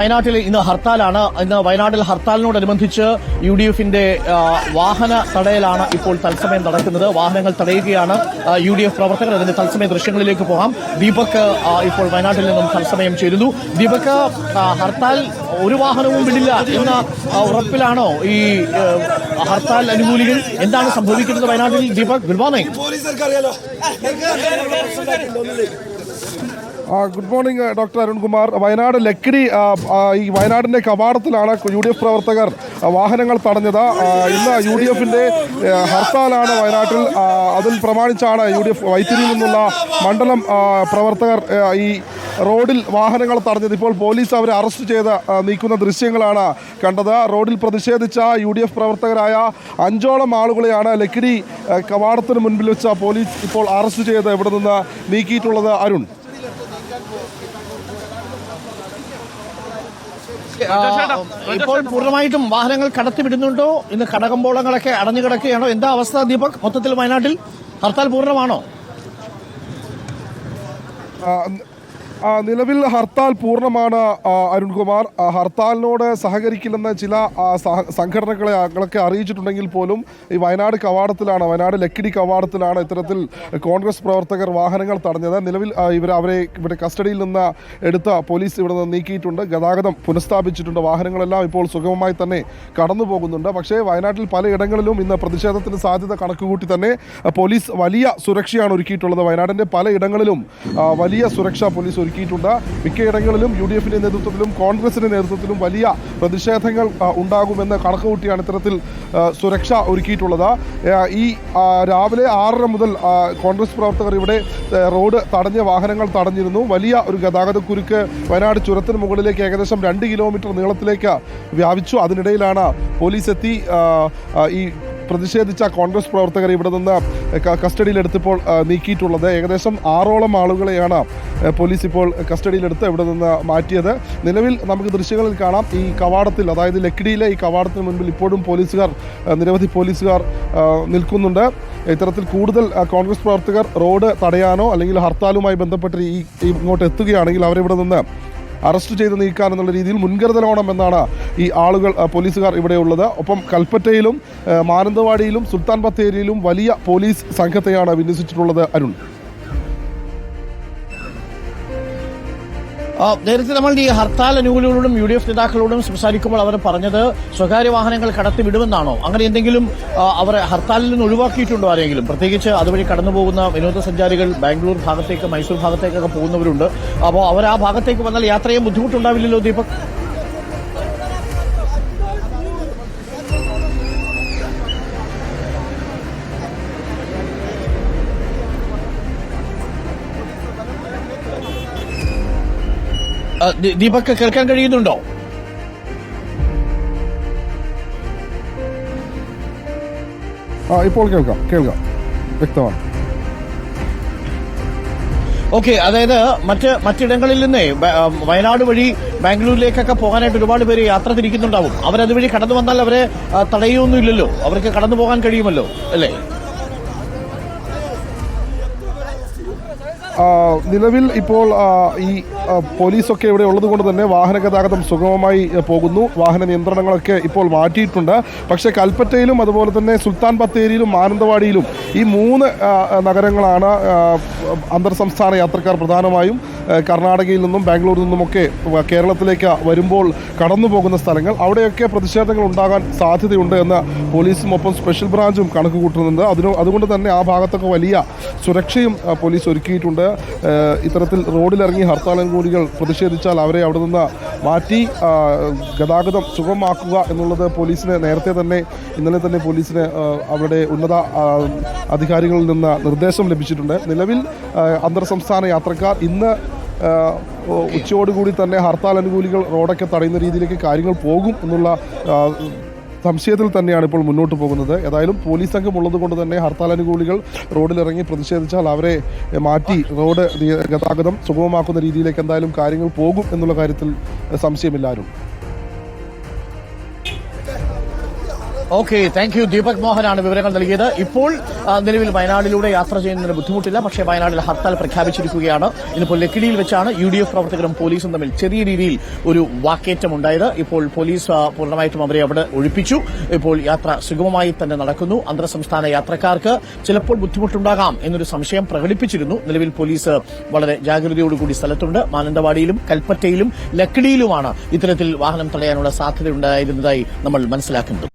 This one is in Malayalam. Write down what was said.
വയനാട്ടിൽ ഇന്ന് ഹർത്താലാണ്. ഇന്ന് വയനാട്ടിൽ ഹർത്താലിനോടനുബന്ധിച്ച് UDFന്റെ വാഹന തടയലാണ് ഇപ്പോൾ തത്സമയം നടക്കുന്നത്. വാഹനങ്ങൾ തടയുകയാണ് UDF പ്രവർത്തകർ. അതിന്റെ തത്സമയ ദൃശ്യങ്ങളിലേക്ക് പോകാം. ദീപക് ഇപ്പോൾ വയനാട്ടിൽ നിന്നും തത്സമയം ചേരുന്നു. ദീപക്, ഹർത്താൽ ഒരു വാഹനവും വിടില്ല എന്ന ഉറപ്പിലാണോ ഈ ഹർത്താൽ അനുകൂലികൾ? എന്താണ് സംഭവിക്കുന്നത് വയനാട്ടിൽ? Deepak, good morning. Good morning doctor Arunkumar. Wayanad Lakkidi ഈ വയനാടിൻ്റെ കവാടത്തിലാണ് UDF പ്രവർത്തകർ വാഹനങ്ങൾ തടഞ്ഞത്. ഇന്ന് UDFന്റെ ഹർത്താലാണ് വയനാട്ടിൽ. അതിൽ പ്രമാണിച്ചാണ് UDF വൈത്തിരിയിൽ നിന്നുള്ള മണ്ഡലം പ്രവർത്തകർ ഈ റോഡിൽ വാഹനങ്ങൾ തടഞ്ഞത്. ഇപ്പോൾ പോലീസ് അവരെ അറസ്റ്റ് ചെയ്ത് നീക്കുന്ന ദൃശ്യങ്ങളാണ് കണ്ടത്. റോഡിൽ പ്രതിഷേധിച്ച UDF പ്രവർത്തകരായ 5ഓളം ആളുകളെയാണ് ലക്കിടി കവാടത്തിന് മുൻപിൽ വെച്ച പോലീസ് ഇപ്പോൾ അറസ്റ്റ് ചെയ്ത് ഇവിടെ നിന്ന് നീക്കിയിട്ടുള്ളത്. അരുൺ, ഇപ്പോൾ പൂർണ്ണമായിട്ടും വാഹനങ്ങൾ കടത്തിവിടുന്നുണ്ടോ? ഇന്ന് കടകമ്പോളങ്ങളൊക്കെ അടഞ്ഞു കിടക്കുകയാണോ? എന്താ അവസ്ഥ ദീപക്? മൊത്തത്തിൽ വയനാട്ടിൽ ഹർത്താൽ പൂർണ്ണമാണോ? നിലവിൽ ഹർത്താൽ പൂർണ്ണമാണ് അരുൺകുമാർ. ഹർത്താലിനോട് സഹകരിക്കില്ലെന്ന് ചില സംഘടനകളൊക്കെ അറിയിച്ചിട്ടുണ്ടെങ്കിൽ പോലും ഈ വയനാട് ലക്കിടി കവാടത്തിലാണ് ഇത്തരത്തിൽ കോൺഗ്രസ് പ്രവർത്തകർ വാഹനങ്ങൾ തടഞ്ഞത്. നിലവിൽ അവരെ ഇവിടെ കസ്റ്റഡിയിൽ നിന്ന് എടുത്ത പോലീസ് ഇവിടെ നിന്ന് നീക്കിയിട്ടുണ്ട്. ഗതാഗതം പുനഃസ്ഥാപിച്ചിട്ടുണ്ട്. വാഹനങ്ങളെല്ലാം ഇപ്പോൾ സുഗമമായി തന്നെ കടന്നു പോകുന്നുണ്ട്. പക്ഷേ വയനാട്ടിൽ പലയിടങ്ങളിലും ഇന്ന് പ്രതിഷേധത്തിന് സാധ്യത കണക്കുകൂട്ടി തന്നെ പോലീസ് വലിയ സുരക്ഷയാണ് ഒരുക്കിയിട്ടുള്ളത്. വയനാടിൻ്റെ പലയിടങ്ങളിലും വലിയ സുരക്ഷ പോലീസ് ഒരുക്കിയിട്ടുണ്ട്. മിക്കയിടങ്ങളിലും UDFന്റെ നേതൃത്വത്തിലും കോൺഗ്രസിന്റെ നേതൃത്വത്തിലും വലിയ പ്രതിഷേധങ്ങൾ ഉണ്ടാകുമെന്ന് കണക്കുകൂട്ടിയാണ് ഇത്തരത്തിൽ സുരക്ഷ ഒരുക്കിയിട്ടുള്ളത്. ഈ രാവിലെ 6:30 മുതൽ കോൺഗ്രസ് പ്രവർത്തകർ ഇവിടെ റോഡ് തടഞ്ഞ വാഹനങ്ങൾ തടഞ്ഞിരുന്നു. വലിയ ഒരു ഗതാഗതക്കുരുക്ക് വയനാട് ചുരത്തിന് മുകളിലേക്ക് ഏകദേശം 2 കിലോമീറ്റർ നീളത്തിലേക്ക് വ്യാപിച്ചു. അതിനിടയിലാണ് പോലീസ് എത്തി ഈ പ്രതിഷേധിച്ച കോൺഗ്രസ് പ്രവർത്തകരെ ഇവിടെ നിന്ന് കസ്റ്റഡിയിലെടുത്തിപ്പോൾ നീക്കിയിട്ടുള്ളത്. ഏകദേശം 6ഓളം ആളുകളെയാണ് പോലീസ് ഇപ്പോൾ കസ്റ്റഡിയിലെടുത്ത് ഇവിടെ നിന്ന് മാറ്റിയത്. നിലവിൽ നമുക്ക് ദൃശ്യങ്ങളിൽ കാണാം, ഈ കവാടത്തിൽ, അതായത് ലക്കിടിയിലെ ഈ കവാടത്തിന് മുൻപിൽ ഇപ്പോഴും നിരവധി പോലീസുകാർ നിൽക്കുന്നുണ്ട്. ഇത്തരത്തിൽ കൂടുതൽ കോൺഗ്രസ് പ്രവർത്തകർ റോഡ് തടയാനോ അല്ലെങ്കിൽ ഹർത്താലുമായി ബന്ധപ്പെട്ട് ഇങ്ങോട്ട് എത്തുകയാണെങ്കിൽ അവരിവിടെ നിന്ന് അറസ്റ്റ് ചെയ്ത് നീക്കാൻ എന്നുള്ള രീതിയിൽ മുൻകരുതലോണമെന്നാണ് ഈ പോലീസുകാർ ഇവിടെയുള്ളത്. ഒപ്പം കൽപ്പറ്റയിലും മാനന്തവാടിയിലും സുൽത്താൻ ബത്തേരിയിലും വലിയ പോലീസ് സംഘത്തെയാണ് വിന്യസിച്ചിട്ടുള്ളത്. അരുൺ, നേരത്തെ നമ്മൾ ഈ ഹർത്താൽ അനുകൂലികളോടും UDF നേതാക്കളോടും സംസാരിക്കുമ്പോൾ അവർ പറഞ്ഞത് സ്വകാര്യ വാഹനങ്ങൾ കടത്തിവിടുമെന്നാണോ? അങ്ങനെ എന്തെങ്കിലും അവർ ഹർത്താലിൽ നിന്ന് ഒഴിവാക്കിയിട്ടുണ്ടോ ആരെങ്കിലും? പ്രത്യേകിച്ച് അതുവഴി കടന്നുപോകുന്ന വിനോദസഞ്ചാരികൾ ബാംഗ്ലൂർ ഭാഗത്തേക്ക്, മൈസൂർ ഭാഗത്തേക്കൊക്കെ പോകുന്നവരുണ്ട്. അപ്പോൾ അവർ ആ ഭാഗത്തേക്ക് വന്നാൽ യാത്ര ചെയ്യാൻ ബുദ്ധിമുട്ടുണ്ടാവില്ലല്ലോ ദീപക്? ദീപക്, കേൾക്കാൻ കഴിയുന്നുണ്ടോ? ഇപ്പോൾ കേൾക്കാം വ്യക്തമാണ്. ഓക്കെ, അതായത് മറ്റിടങ്ങളിൽ നിന്ന് വയനാട് വഴി ബാംഗ്ലൂരിലേക്കൊക്കെ പോകാനായിട്ട് ഒരുപാട് പേര് യാത്ര തിരിക്കുന്നുണ്ടാവും. അവരതുവഴി കടന്നു വന്നാൽ അവരെ തടയുകയൊന്നുമില്ലല്ലോ, അവർക്ക് കടന്നു പോകാൻ കഴിയുമല്ലോ, അല്ലേ? നിലവിൽ ഇപ്പോൾ ഈ പോലീസൊക്കെ ഇവിടെ ഉള്ളത് കൊണ്ട് തന്നെ വാഹന ഗതാഗതം സുഗമമായി പോകുന്നു. വാഹന നിയന്ത്രണങ്ങളൊക്കെ ഇപ്പോൾ മാറ്റിയിട്ടുണ്ട്. പക്ഷേ കൽപ്പറ്റയിലും അതുപോലെ തന്നെ സുൽത്താൻ ബത്തേരിയിലും മാനന്തവാടിയിലും ഈ 3 നഗരങ്ങളാണ് അന്തർ സംസ്ഥാന യാത്രക്കാർ പ്രധാനമായും കർണാടകയിൽ നിന്നും ബാംഗ്ലൂരിൽ നിന്നുമൊക്കെ കേരളത്തിലേക്ക് വരുമ്പോൾ കടന്നു പോകുന്ന സ്ഥലങ്ങൾ. അവിടെയൊക്കെ പ്രതിഷേധങ്ങൾ ഉണ്ടാകാൻ സാധ്യതയുണ്ട് എന്ന് പോലീസും ഒപ്പം സ്പെഷ്യൽ ബ്രാഞ്ചും കണക്ക് കൂട്ടുന്നുണ്ട്. അതുകൊണ്ട് തന്നെ ആ ഭാഗത്തൊക്കെ വലിയ സുരക്ഷയും പോലീസ് ഒരുക്കിയിട്ടുണ്ട്. ഇത്തരത്തിൽ റോഡിലിറങ്ങി ഹർത്താൽ അനുകൂലികൾ പ്രതിഷേധിച്ചാൽ അവരെ അവിടെ നിന്ന് മാറ്റി ഗതാഗതം സുഗമമാക്കുക എന്നുള്ളത് പോലീസിന് ഇന്നലെ തന്നെ പോലീസിന് അവരുടെ ഉന്നത അധികാരികളിൽ നിന്ന് നിർദ്ദേശം ലഭിച്ചിട്ടുണ്ട്. നിലവിൽ അന്തർ സംസ്ഥാന യാത്രക്കാർ ഇന്ന് ഉച്ചയോടുകൂടി തന്നെ ഹർത്താൽ അനുകൂലികൾ റോഡൊക്കെ തടയുന്ന രീതിയിലേക്ക് കാര്യങ്ങൾ പോകും എന്നുള്ള സംശയത്തിൽ തന്നെയാണ് ഇപ്പോൾ മുന്നോട്ട് പോകുന്നത്. ഏതായാലും പോലീസ് സംഘം ഉള്ളത് കൊണ്ട് തന്നെ ഹർത്താൽ അനുകൂലികൾ റോഡിലിറങ്ങി പ്രതിഷേധിച്ചാൽ അവരെ മാറ്റി റോഡ് ഗതാഗതം സുഗമമാക്കുന്ന രീതിയിലേക്ക് എന്തായാലും കാര്യങ്ങൾ പോകും എന്നുള്ള കാര്യത്തിൽ സംശയമില്ലാരും. Okay, thank you. ദീപക് മോഹനാണ് വിവരങ്ങൾ നൽകിയത്. ഇപ്പോൾ നിലവിൽ വയനാടിലൂടെ യാത്ര ചെയ്യുന്നതിന് ബുദ്ധിമുട്ടില്ല. പക്ഷേ വയനാട്ടിൽ ഹർത്താൽ പ്രഖ്യാപിച്ചിരിക്കുകയാണ്. ഇന്നിപ്പോൾ ലക്കിടിയിൽ വെച്ചാണ് UDF പ്രവർത്തകരും പോലീസും തമ്മിൽ ചെറിയ രീതിയിൽ ഒരു വാക്കേറ്റമുണ്ടായത്. ഇപ്പോൾ പോലീസ് പൂർണ്ണമായിട്ടും അവരെ അവിടെ ഒഴിപ്പിച്ചു. ഇപ്പോൾ യാത്ര സുഗമമായി തന്നെ നടക്കുന്നു. അന്തർ സംസ്ഥാന യാത്രക്കാർക്ക് ചിലപ്പോൾ ബുദ്ധിമുട്ടുണ്ടാകാം എന്നൊരു സംശയം പ്രകടിപ്പിച്ചിരുന്നു. നിലവിൽ പോലീസ് വളരെ ജാഗ്രതയോടുകൂടി സ്ഥലത്തുണ്ട്. മാനന്തവാടിയിലും കൽപ്പറ്റയിലും ലക്കിടിയിലുമാണ് ഇത്തരത്തിൽ വാഹനം തടയാനുള്ള സാധ്യതയുണ്ടായിരുന്നതായി നമ്മൾ മനസ്സിലാക്കുന്നത്.